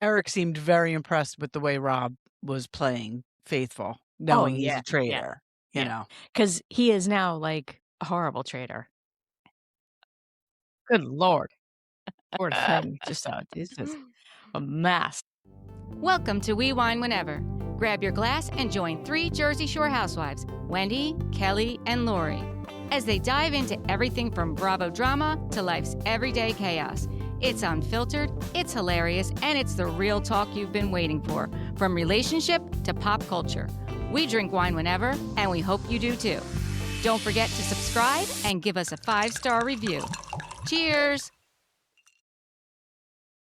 Eric seemed very impressed with the way Rob was playing faithful, Oh, knowing he's yeah, a yeah, traitor, you yeah. know? Because he is now, like, a horrible traitor. Good lord. Poor thing. Just, it's just a mess. Welcome to We Wine Whenever. Grab your glass and join three Jersey Shore housewives, Wendy, Kelly, and Lori, as they dive into everything from Bravo drama to life's everyday chaos. It's unfiltered, it's hilarious, and it's the real talk you've been waiting for, from relationship to pop culture. We drink wine whenever, and we hope you do too. Don't forget to subscribe and give us a 5-star review. Cheers!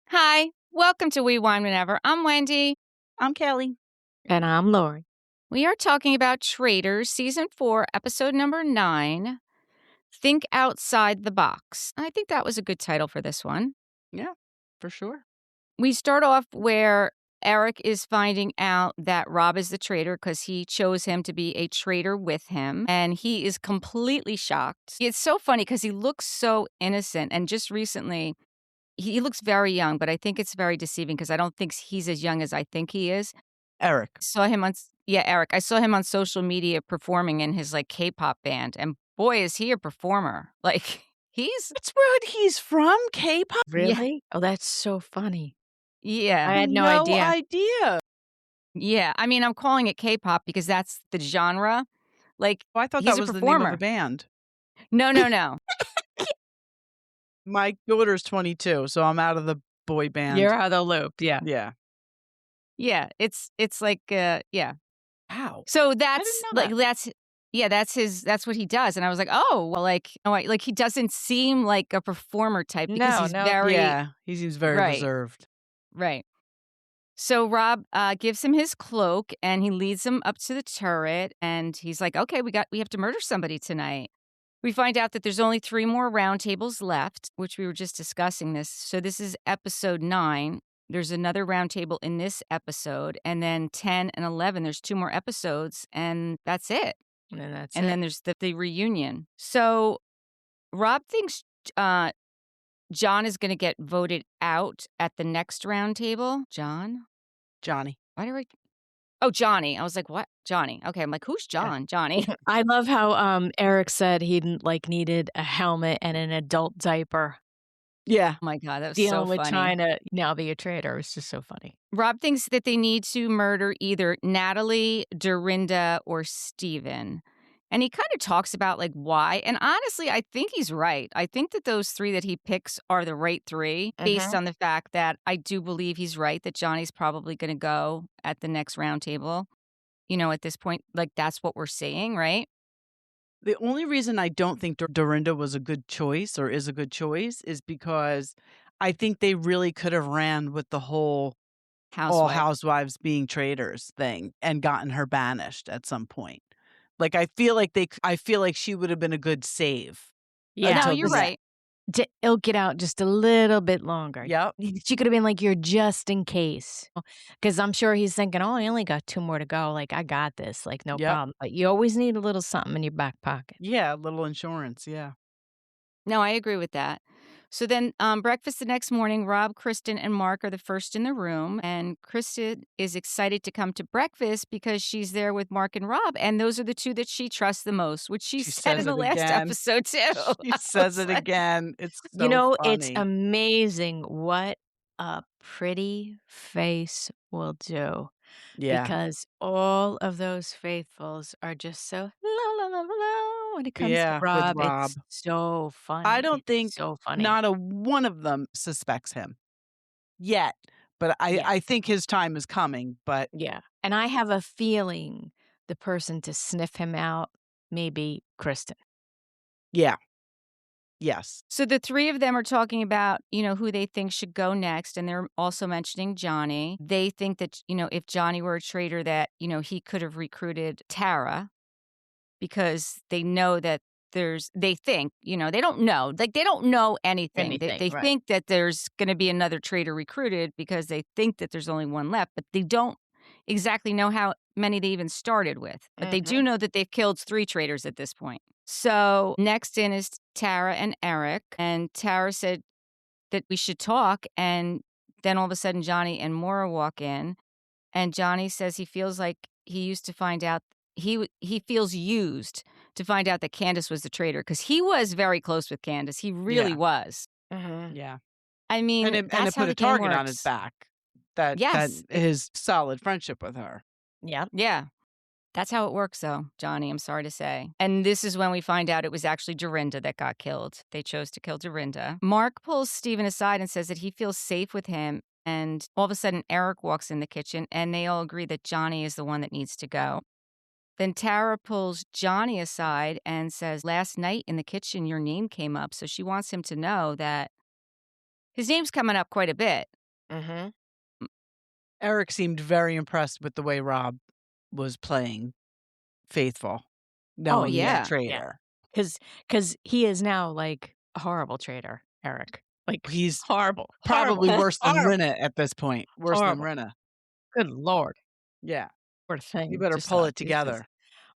Hi, welcome to We Wine Whenever. I'm Wendy. I'm Kelly. And I'm Lori. We are talking about Traitors, Season 4, Episode number 9, Think Outside the Box. I think that was a good title for this one. Yeah, for sure. We start off where Eric is finding out that Rob is the traitor because he chose him to be a traitor with him, and he is completely shocked. It's so funny because he looks so innocent, and just recently, he looks very young, but I think it's very deceiving because I don't think he's as young as I think he is. Eric. Saw him on Eric. I saw him on social media performing in his, like, K-pop band, and boy, is he a performer. Like, he's That's where he's from, K-pop? Yeah. Really? Oh, that's so funny. Yeah. I had no No idea. idea. Yeah, I mean, I'm calling it K-pop because that's the genre. Like, Oh, I thought he's that a was the name of performer. the band. No, no, no. My daughter's 22, so I'm out of the boy band. You're out of the loop, yeah. Yeah. Yeah, it's like, yeah. Wow. So that's, know like, that. that's what he does, and I was like, "Oh, well, like, no, like, he doesn't seem like a performer type because No, he's no. very." Yeah, he seems very Right. reserved. Right. So Rob gives him his cloak and he leads him up to the turret and he's like, "Okay, we have to murder somebody tonight." We find out that there's only 3 more round tables left, which we were just discussing this. So this is episode 9. There's another round table in this episode, and then 10 and 11 there's 2 more episodes and that's it. And then that's And it. then there's the reunion. So Rob thinks John is going to get voted out at the next round table. John? Johnny. Why do I Oh, Johnny. I was like, "What? Johnny." Okay, I'm like, "Who's John?" Johnny. I love how, Eric said he needed a helmet and an adult diaper. Yeah. Oh my god, that was so Dealing with funny. trying to now be a traitor. It's just so funny. Rob thinks that they need to murder either Natalie, Dorinda, or Steven. And he kind of talks about, like, why. And honestly, I think he's right. I think that those 3 that he picks are the right 3 based on the fact that I do believe he's right, that Johnny's probably gonna go at the next round table. You know, at this point, like, that's what we're seeing, right? The only reason I don't think Dorinda was a good choice or is a good choice is because I think they really could have ran with the whole all Housewife. housewives being traitors thing and gotten her banished at some point. Like, I feel like she would have been a good save. Yeah. No, until you're the right. To ilk it out just a little bit longer. Yep. She could have been like, "You're just in case." Because I'm sure he's thinking, "Oh, I only got 2 more to go. Like, I got this. Like, no Yep. problem." But you always need a little something in your back pocket. Yeah, a little insurance, yeah. No, I agree with that. So then, breakfast the next morning, Rob, Kristin, and Mark are the first in the room, and Kristin is excited to come to breakfast because she's there with Mark and Rob, and those are the 2 that she trusts the most, which she said in says the it last again. episode too. She I says was it like, again. It's so You know, it's funny. amazing what a pretty face will do. Yeah. Because all of those faithfuls are just so la la la la la when it comes to With Rob. Rob. It's so funny. I don't It's think so funny. not a one of them suspects him yet, but Yeah. I think his time is coming, but Yeah. And I have a feeling the person to sniff him out may be Kristin. yeah. Yes. So the 3 of them are talking about, you know, who they think should go next, and they're also mentioning Johnny. They think that, you know, if Johnny were a traitor that, you know, he could have recruited Tara because they know that they think, you know, they don't know. Like, they don't know anything. They right. think that there's gonna be another traitor recruited because they think that there's only 1 left, but they don't exactly know how many they even started with. But they do know that they've killed 3 traitors at this point. So next in is Tara and Eric, and Tara said that we should talk, and then all of a sudden Johnny and Maura walk in, and Johnny says he feels like he used to find out he feels used to find out that Candace was the traitor, because he was very close with Candace. He really Yeah. was. Yeah. I mean, And that's it how put the a game target on his works. back. That Yes. his solid friendship with her. Yep. Yeah. That's how it works, though, Johnny, I'm sorry to say. And this is when we find out it was actually Dorinda that got killed. They chose to kill Dorinda. Mark pulls Steven aside and says that he feels safe with him. And all of a sudden, Eric walks in the kitchen, and they all agree that Johnny is the one that needs to go. Then Tara pulls Johnny aside and says, last night in the kitchen, your name came up. So she wants him to know that his name's coming up quite a bit. Mm-hmm. Eric seemed very impressed with the way Rob was playing faithful, knowing he's yeah. a traitor. Because he is now like a horrible traitor, Eric. Like He's horrible. probably horrible, worse than horrible. Rinna at this point. Worse Horrible. than Rinna. Good Lord. Yeah. Poor thing. You better Just, pull it he's just together.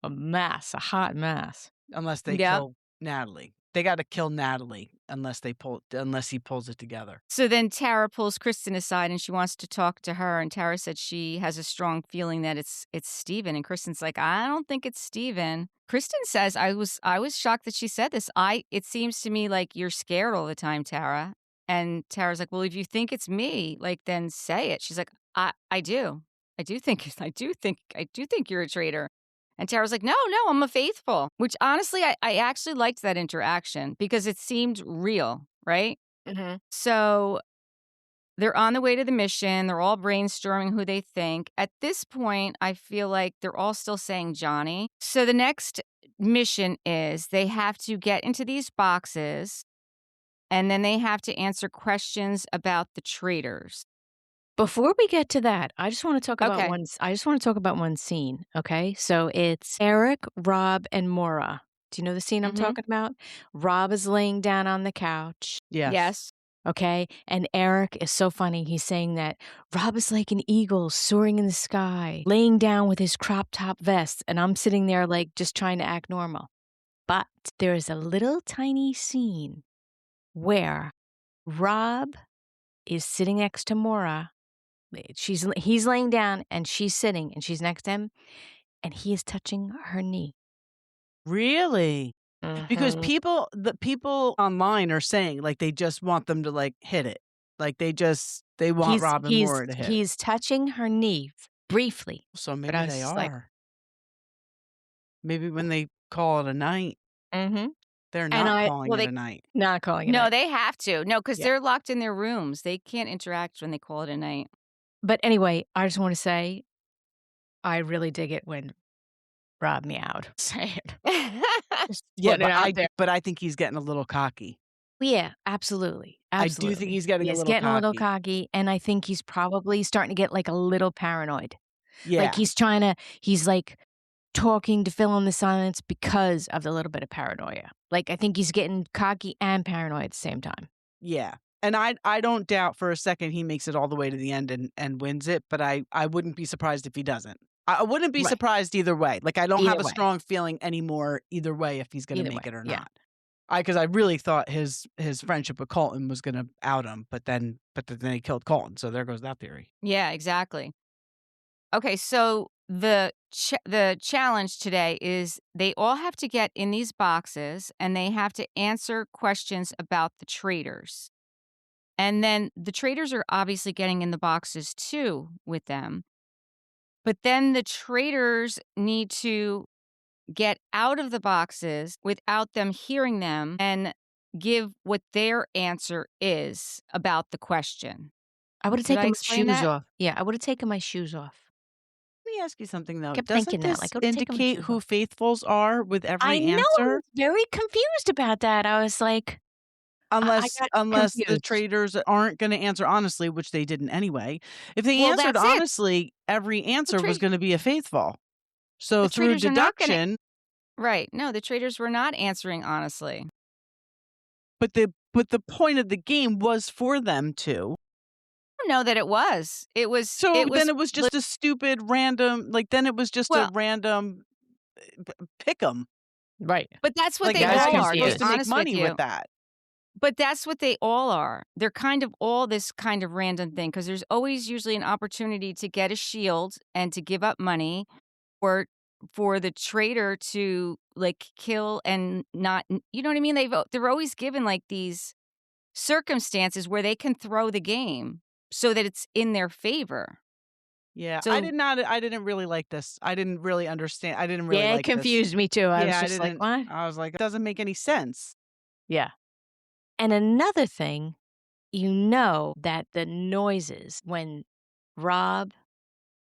a mess, a hot mess. Unless they Yep. kill Natalie. They got to kill Natalie unless he pulls it together. So then Tara pulls Kristin aside and she wants to talk to her. And Tara said she has a strong feeling that it's Steven. And Kristin's like, I don't think it's Steven. Kristin says, I was shocked that she said this. It seems to me like you're scared all the time, Tara. And Tara's like, well, if you think it's me, like, then say it. She's like, I do. I do think you're a traitor. And Tara's like, no, I'm a faithful. Which honestly, I actually liked that interaction because it seemed real, right? Mm-hmm. So they're on the way to the mission. They're all brainstorming who they think. At this point, I feel like they're all still saying Johnny. So the next mission is they have to get into these boxes and then they have to answer questions about the traitors. Before we get to that, I just want to talk about Okay. one scene, okay? So it's Eric, Rob, and Maura. Do you know the scene I'm Mhm. talking about? Rob is laying down on the couch, Yes. okay? And Eric is so funny. He's saying that Rob is like an eagle soaring in the sky, laying down with his crop top vest, and I'm sitting there like just trying to act normal. But there is a little tiny scene where Rob is sitting next to Maura. He's laying down and she's sitting and she's next to him and he is touching her knee. Really? Because Mhm. the people online are saying like they just want them to like hit it. Like they want Rob and Maura to hit. He's touching her knee briefly. So I maybe was they just are. like, Maybe when they call it a night, mm-hmm. they're And not calling it they- a night. Not calling it. No, a- they have to. No, because Yeah. they're locked in their rooms. They can't interact when they call it a night. But anyway, I just want to say, I really dig it when Rob meowed. Say it. Just Yeah, putting it out there. but I think he's getting a little cocky. Yeah, absolutely. I do think he's getting a little getting a little cocky. cocky, and I think he's probably starting to get like a little paranoid. Yeah. Like he's like talking to fill in the silence because of the little bit of paranoia. Like I think he's getting cocky and paranoid at the same time. Yeah. And I don't doubt for a second he makes it all the way to the end and wins it, but I wouldn't be surprised if he doesn't. I wouldn't be Right. surprised either way. Like I don't have Either a way. strong feeling anymore either way if he's going to Either make way, it or yeah. not. Because I really thought his friendship with Colton was going to out him, but then he killed Colton, so there goes that theory. Yeah, exactly. Okay, so the challenge today is they all have to get in these boxes and they have to answer questions about the traitors. And then the traitors are obviously getting in the boxes too with them. But then the traitors need to get out of the boxes without them hearing them and give what their answer is about the question. I would have Did I taken my explain shoes that? off. Yeah, I would have taken my shoes off. Let me ask you something though. Kept Doesn't thinking that, this like, I would've taken my indicate shoes who off. faithfuls are with every I know. I answer? was very confused about that. I was like, Unless got the confused. traitors aren't going to answer honestly, which they didn't anyway. If they Well, answered that's it. honestly, every answer was trait- going to be a faithful. So The through traitors are not gonna- deduction, Right. No, the traitors were not answering honestly. but the point of the game was for them to. I don't know that it was. It was. So then it was just a stupid random. Like then it was just a Well- random pick 'em. right. But that's what Like they I was guys all are are. supposed To to be make honest money with you. with that. But that's what they all are. They're kind of all this kind of random thing because there's always usually an opportunity to get a shield and to give up money or for the traitor to like kill and not, you know what I mean? They're always given like these circumstances where they can throw the game so that it's in their favor. Yeah, So I didn't really like this. I didn't really understand. I didn't really Yeah, it like this. confused me too. I was Yeah, I just like, didn't. "What?" I was like, it doesn't make any sense. Yeah. And another thing, that the noises when Rob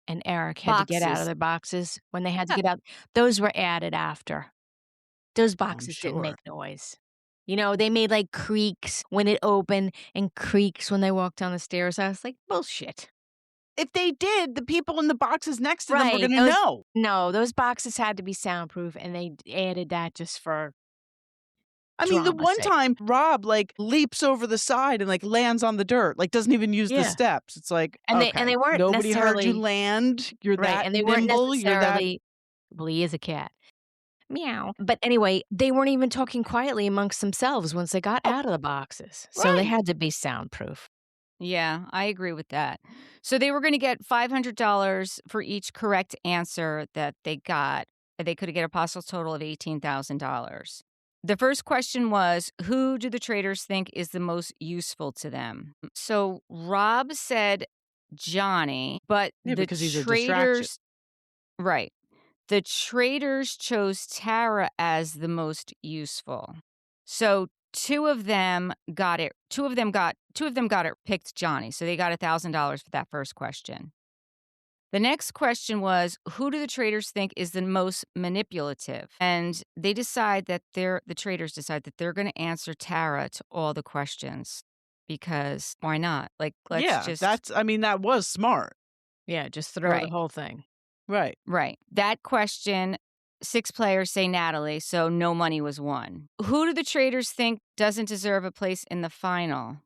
and Eric had to get out of boxes. their boxes, when they had to Yeah. get out, those were added after. Those I'm boxes didn't sure. make noise. They made, like, creaks when it opened and creaks when they walked down the stairs. I was like, "Bullshit." If they did, the people in the boxes next to them were Right, gonna those know. No, those boxes had to be soundproof, and they added that just for I mean, the drama's one sake. time Rob, like, leaps over the side and, like, lands on the dirt, like, doesn't even use the Yeah. steps. It's like, And okay, they weren't nobody heard you necessarily land. You're right, that and they weren't nimble. You're that necessarily well, he is a cat. Meow. But anyway, they weren't even talking quietly amongst themselves once they got oh, out of the boxes, so they right. had to be soundproof. Yeah, I agree with that. So they were going to get $500 for each correct answer that they got. They could get a possible total of $18,000. The first question was, who do the traders think is the most useful to them? So Rob said Johnny, but Yeah, the because he's a distraction. traders, right. The traders chose Tara as the most useful. So two of them got it picked Johnny. So they got $1,000 for that first question. The next question was, who do the traders think is the most manipulative? And the traders decide that they're going to answer Tara to all the questions because why not? Like, let's Yeah, just, I mean, that was smart. Yeah, just throw the right. whole thing. Right. Right. That question, 6 players say Natalie, so no money was won. Who do the traders think doesn't deserve a place in the final?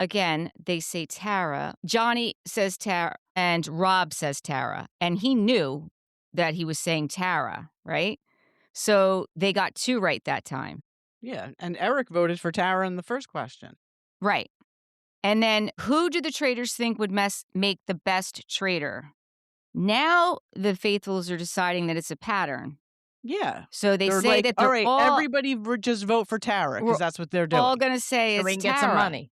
Again, they say Tara. Johnny says Tara, and Rob says Tara. And he knew that he was saying Tara, right? So they got 2 right that time. Yeah, and Eric voted for Tara in the first question. Right. And then who do the traders think would make the best trader? Now the faithfuls are deciding that it's a pattern. Yeah. So they They're say like, that "All right, everybody just vote for Tara because we're that's what they're all doing." going to say So we it's can get some Tara. money.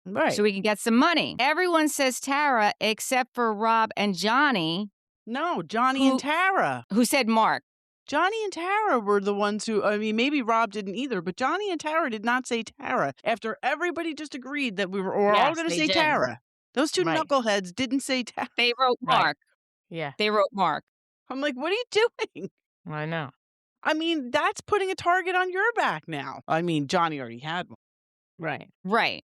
Right. So we can get some money. Everyone says Tara except for Rob and Johnny, No, Johnny and Tara. who said Mark. Johnny and Tara were the ones who, I mean, maybe Rob didn't either, but Johnny and Tara did not say Tara after everybody just agreed that we're all Yes, going to they say didn't. Tara. Those two Right. knuckleheads didn't say Tara. They wrote Right. Mark. Yeah, They wrote Mark. I'm like, what are you doing? I know. I mean, that's putting a target on your back now. I mean, Johnny already had one. Right. Right.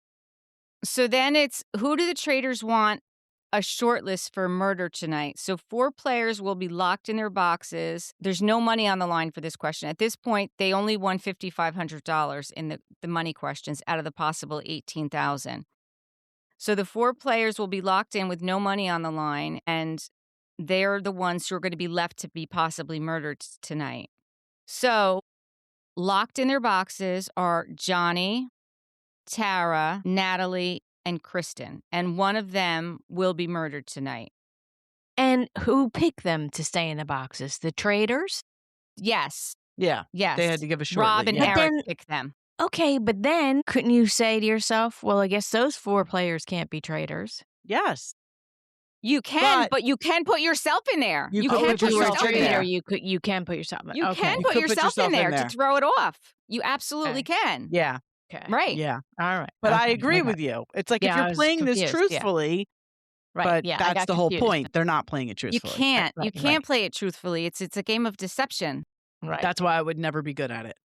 So then it's who do the traders want a short list for murder tonight? So 4 players will be locked in their boxes. There's no money on the line for this question. At this point, they only won $5,500 in the money questions out of the possible 18,000. So the 4 players will be locked in with no money on the line, and they're the ones who are going to be left to be possibly murdered tonight. So locked in their boxes are Johnny, Tara, Natalie, and Kristin, and one of them will be murdered tonight. And who picked them to stay in the boxes? The traders? Yes. Yeah. Yes. They had to give a short Rob lead, and yeah. But Eric then- picked them. Okay, but then couldn't you say to yourself, well, I guess those 4 players can't be traitors? Yes. You can, But- but you can put yourself in there. You You could can put put yourself yourself in in there. there. You can put yourself in. You Okay. can You put could yourself in there to throw it off. You absolutely can. Yeah. Okay. Right. Yeah. All right. But I Okay, agree okay. with you. It's like Yeah, if I you're was playing this confused, yeah. truthfully, Right. but Yeah, I that's got the whole confused. point. They're not playing it You truthfully. can't. Right, You can't right. play it truthfully. It's a game of deception. Right. That's why I would never be good at it.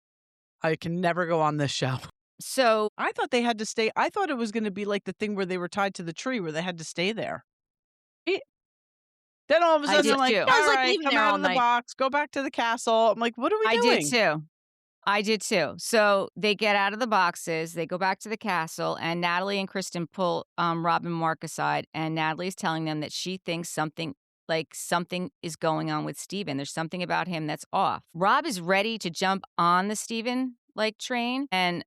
I can never go on this show. So I thought they had to stay. I thought it was going to be like the thing where they were tied to the tree where they had to stay there. Then all of a I sudden did they're like, too. all I was like right, leaving come there out all of the night. box, go back to the castle. I'm like, what are we I doing? did too. I did too. So they get out of the boxes, they go back to the castle, and Natalie and Kristin pull Rob and Mark aside, and Natalie's telling them that she thinks something is going on with Steven. There's something about him that's off. Rob is ready to jump on the Steven train, and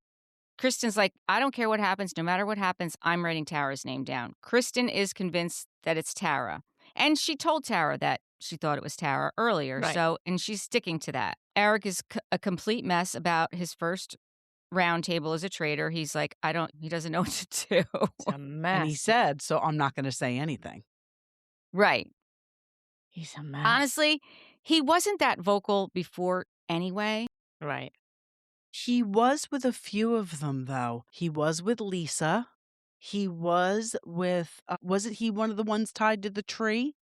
Kristin's like, I don't care what happens. No matter what happens, I'm writing Tara's name down. Kristin is convinced that it's Tara. And she told Tara that she thought it was Tara earlier. Right. So, and she's sticking to that. Eric is a complete mess about his first round table as a traitor. He's like, he doesn't know what to do. It's a mess. And he said, so I'm not going to say anything. Right. He's a mess. Honestly, he wasn't that vocal before anyway. Right. He was with a few of them, though. He was with Lisa. He was with, wasn't he one of the ones tied to the tree?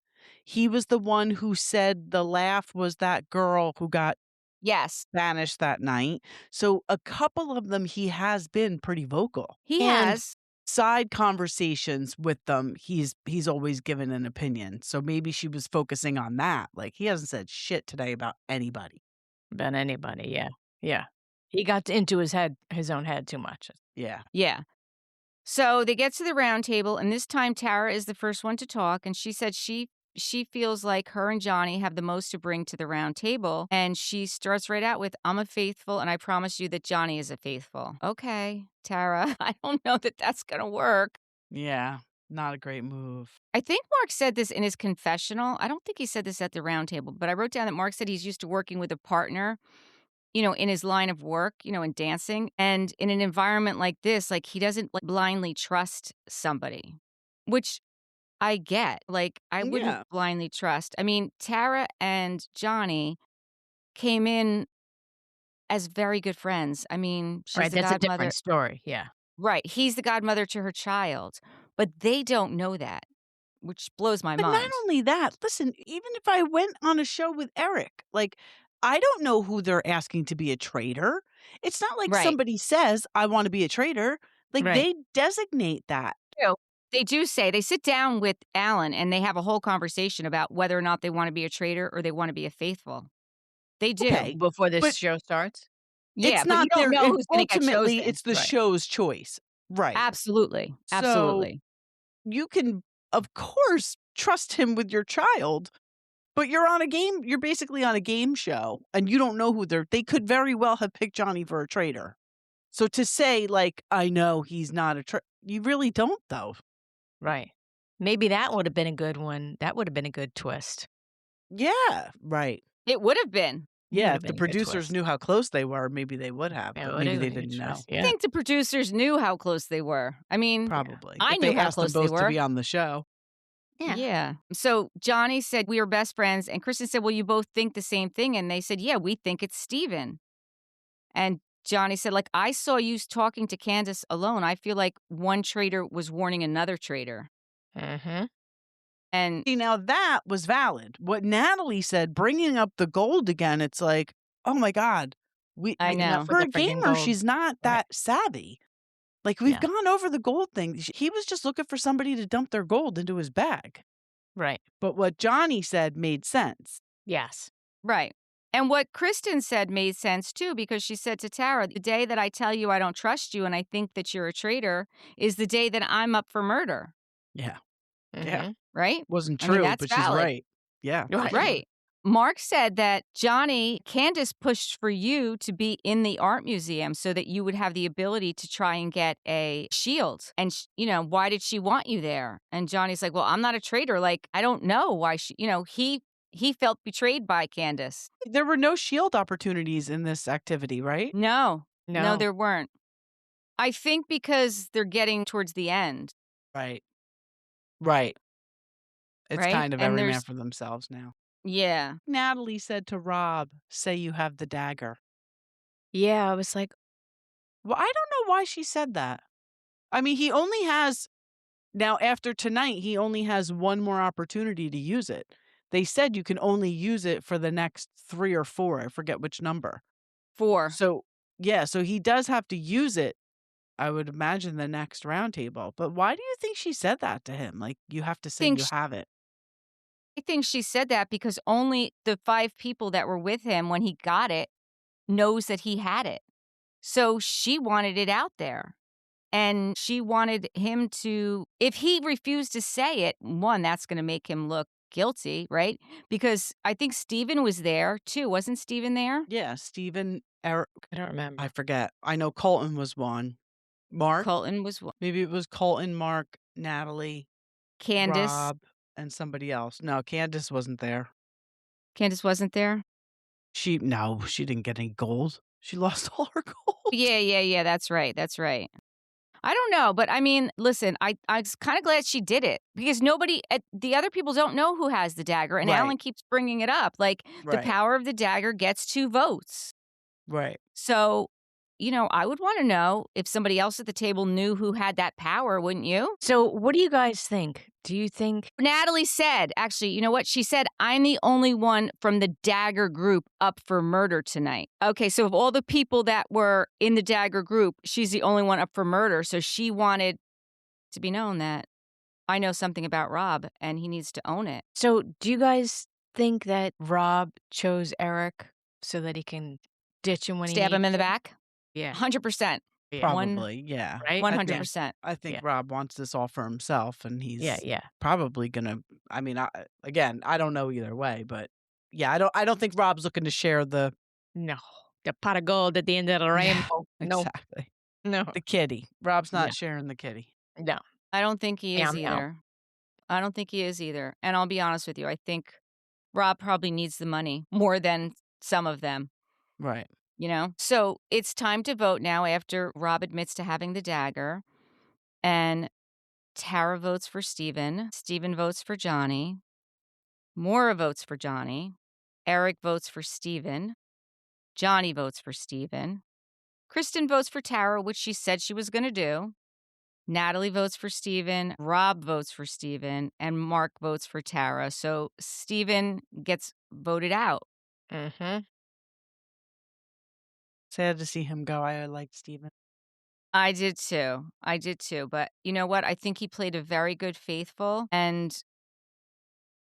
He was the one who said the laugh was that girl who got Yes, banished that night. So a couple of them, he has been pretty vocal. he And has. side conversations with them, he's always given an opinion. So maybe she was focusing on that. Like, he hasn't said shit today about anybody. About anybody, yeah. Yeah. He got into his own head too much. Yeah. Yeah. So they get to the round table, and this time Tara is the first one to talk, and she said she feels like her and Johnny have the most to bring to the round table, and she starts right out with, I'm a faithful, and I promise you that Johnny is a faithful. Okay, Tara, I don't know that that's going to work. Yeah. Not a great move. I think Mark said this in his confessional. I don't think he said this at the round table, but I wrote down that Mark said he's used to working with a partner, in his line of work, in dancing. And in an environment like this, like, he doesn't like blindly trust somebody, which I get. Like, I wouldn't Yeah. blindly trust. I mean, Tara and Johnny came in as very good friends. I mean, she's Right, the that's a godmother. different story, yeah. Right. He's the godmother to her child, but they don't know that, which blows my But mind. not only that, listen, even if I went on a show with Eric, like, I don't know who they're asking to be a traitor. It's not like Right. somebody says, I want to be a traitor. Like, Right. they designate that. They do say, they sit down with Alan and they have a whole conversation about whether or not they want to be a traitor or they want to be a faithful. They do. Okay, Before this but show starts? Yeah, it's but not you don't their, know who's going to get ultimately, chosen. it's the Right. show's choice. Right. Absolutely. So Absolutely. you can, of course, trust him with your child, but you're basically on a game show and you don't know who they could very well have picked Johnny for a traitor. So to say, like, I know he's not a traitor, you really don't, though. Right. Maybe that would have been a good one. That would have been a good twist. Yeah, right. It would have been. Yeah, Would if have the been a good producers twist. knew how close they were, maybe they would have, Yeah, but it would maybe have they been a good didn't know. twist, I yeah. think the producers knew how close they were. I mean, Probably. I If knew they how asked them close they both to were. be on the show. Yeah. So Johnny said, we are best friends. And Kristin said, well, you both think the same thing. And they said, yeah, we think it's Steven. And Johnny said, like, I saw you talking to Candace alone. I feel like one traitor was warning another traitor. Mm-hmm. And See, now that was valid. What Natalie said, bringing up the gold again, it's like, oh my God. I know. Enough For with a the friggin' gamer, gold. she's not that savvy. Like, we've Yeah. gone over the gold thing. He was just looking for somebody to dump their gold into his bag. Right. But what Johnny said made sense. Yes. right. And what Kristin said made sense too, because she said to Tara, the day that I tell you I don't trust you and I think that you're a traitor is the day that I'm up for murder. Yeah. Mm-hmm. Yeah. Right? Wasn't I mean, true, that's but she's valid. right. Yeah. Right. Right. Mark said that Candace pushed for you to be in the art museum so that you would have the ability to try and get a shield. And, why did she want you there? And Johnny's like, well, I'm not a traitor. Like, I don't know why he felt betrayed by Candace. There were no shield opportunities in this activity, right? No, No. there weren't. I think because they're getting towards the end. Right. Right. It's Right? kind of And every man there's- for themselves now. Yeah. Natalie said to Rob, say you have the dagger. Yeah, I was like, Well, I don't know why she said that. I mean, he only has, now after tonight, he only has one more opportunity to use it. They said you can only use it for the next 3 or 4. I forget which number. 4. So, yeah, so he does have to use it, I would imagine, the next roundtable. But why do you think she said that to him? Like, you have to say Think you sh- have it. I think she said that because only the 5 people that were with him when he got it knows that he had it. So she wanted it out there. And she wanted him to, if he refused to say it, one, that's going to make him look guilty, right? Because I think Steven was there too. Wasn't Steven there? Yeah, Stephen, Eric, I don't remember. I forget. I know Colton was one. Mark? Colton was Maybe it was Colton, Mark, Natalie, Candace. Rob, and somebody else. No, Candace wasn't there. Candace wasn't there? No, she didn't get any gold. She lost all her gold. Yeah, that's right, that's right. I don't know, but I mean, listen, I was kinda glad she did it because nobody the other people don't know who has the dagger, and Right. Alan keeps bringing it up, like, the Right. power of the dagger gets 2 votes. Right. So, I would wanna know if somebody else at the table knew who had that power, wouldn't you? So what do you guys think? Do you think Natalie said, actually, you know what? She said, "I'm the only one from the dagger group up for murder tonight." Okay, so of all the people that were in the dagger group, she's the only one up for murder, so she wanted to be known that I know something about Rob, and he needs to own it. So do you guys think that Rob chose Eric so that he can ditch him when he Stab him needs in the to? back? Yeah. 100%. Yeah. Probably, yeah. Right? 100%. I think Yeah. Rob wants this all for himself, and Yeah, he's yeah. probably gonna. I mean, again, I don't know either way, but yeah, I don't think Rob's looking to share the No. The pot of gold at the end of the rainbow. No. exactly No. the kitty. Rob's Yeah. not sharing the kitty. No. I don't think he Meow, is meow. either. I don't think he is either, and I'll be honest with you, I think Rob probably needs the money more than some of them. Right. So it's time to vote now after Rob admits to having the dagger. And Tara votes for Steven. Steven votes for Johnny. Maura votes for Johnny. Eric votes for Steven. Johnny votes for Steven. Kristin votes for Tara, which she said she was going to do. Natalie votes for Steven. Rob votes for Steven. And Mark votes for Tara. So Steven gets voted out. Mm-hmm. Sad to see him go. I like Steven. I did too. But you know what? I think he played a very good faithful. And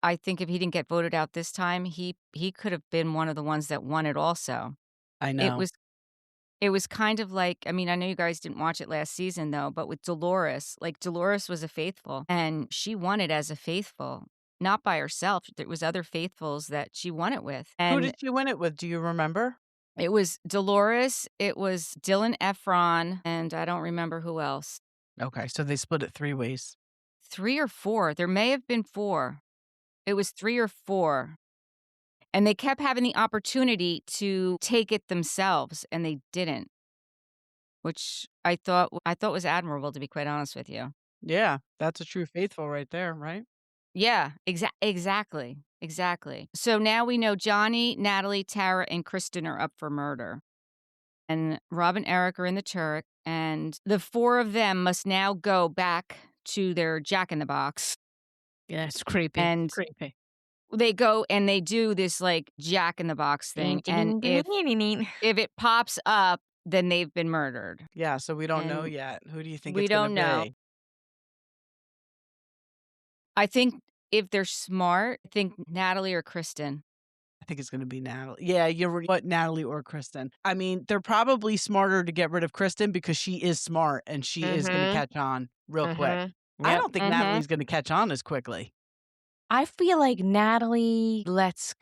I think if he didn't get voted out this time, he could have been one of the ones that won it also. I know. It was kind of like, I mean, I know you guys didn't watch it last season though, but with Dolores, like Dolores was a faithful and she won it as a faithful, not by herself. There was other faithfuls that she won it with. Who And did she win it with? Do you remember? it was Dolores, it was Dylan Efron, and I don't remember who else. Okay, so they split it 3 ways. 3 or 4. There may have been 4. It was 3 or 4. And they kept having the opportunity to take it themselves, and they didn't, which I thought was admirable, to be quite honest with you. Yeah, that's a true faithful right there, right? Yeah, exactly. So now we know Johnny, Natalie, Tara, and Kristin are up for murder. And Rob and Eric are in the turret, and the 4 of them must now go back to their Jack-in-the-Box. Yeah, it's creepy. And creepy. they go and they do this, like, Jack-in-the-Box thing, and if it pops up, then they've been murdered. Yeah, so we don't know And yet. Who do you think we it's gonna don't know. be? I think if they're smart, I think Natalie or Kristin. I think it's gonna be Natalie. Yeah, what, Natalie or Kristin. I mean, they're probably smarter to get rid of Kristin because she is smart and she is gonna Mhm. catch on real quick. Mhm. I Yep. don't think Mhm. Natalie's gonna catch on as quickly. I feel like Natalie lets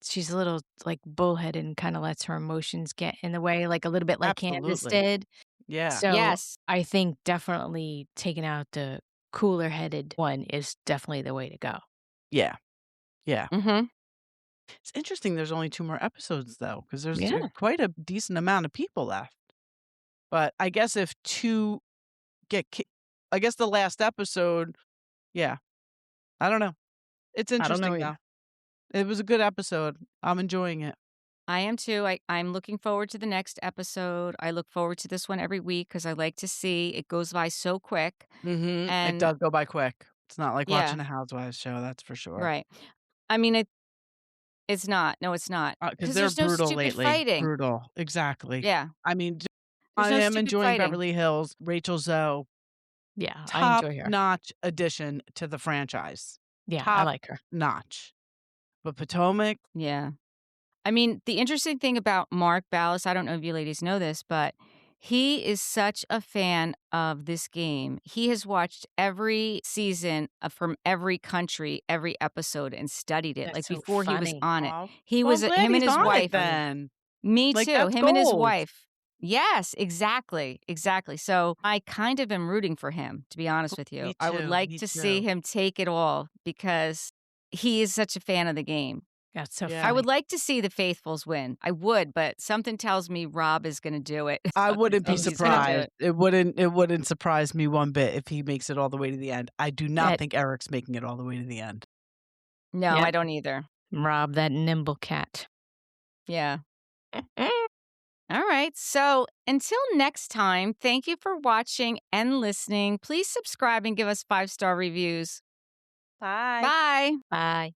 she's a little like bullheaded and kind of lets her emotions get in the way, like a little bit like Candace Absolutely. did. Yeah. So Yes. I think definitely taking out the cooler headed one is definitely the way to go. Yeah. Yeah. Mhm. It's interesting there's only 2 more episodes though, because there's Yeah. quite a decent amount of people left. But I guess if 2 get ki I guess the last episode, yeah. I don't know. It's I don't know interesting either. though. It was a good episode. I'm enjoying it. I am too. I'm looking forward to the next episode. I look forward to this one every week because I like to see it goes by so quick. Mhm. It And does go by quick. It's not like yeah, watching a Housewives show, that's for sure. right. I mean, it's not. No, it's not. 'Cause Because they're there's no brutal stupid lately. fighting. Brutal. Exactly. Yeah. I mean, There's I no am stupid enjoying fighting. Beverly Hills. Rachel Zoe, Yeah, I enjoy her. top-notch addition to the franchise. Yeah, I Top like her. notch. But Potomac, Yeah. I mean, the interesting thing about Mark Ballas, I don't know if you ladies know this, but he is such a fan of this game. He has watched every season from every country, every episode, and studied it. That's Like so before he was funny. on it, oh, he well, I'm was glad him and he's his on it wife. then. Me Like, too. that's Him and his gold. wife. Yes, exactly. So I kind of am rooting for him, to be honest with you. Me I would too, like me to see too. him take it all because he is such a fan of the game. That's so Yeah. I funny. would like to see the Faithfuls win. I would, but something tells me Rob is going to do it. I wouldn't be He's gonna do surprised. It wouldn't surprise me one bit if he makes it all the way to the end. I do not That- think Eric's making it all the way to the end. No, Yep. I don't either. Rob, that nimble cat. Yeah. All right. So until next time, thank you for watching and listening. Please subscribe and give us 5-star reviews. Bye. Bye. Bye.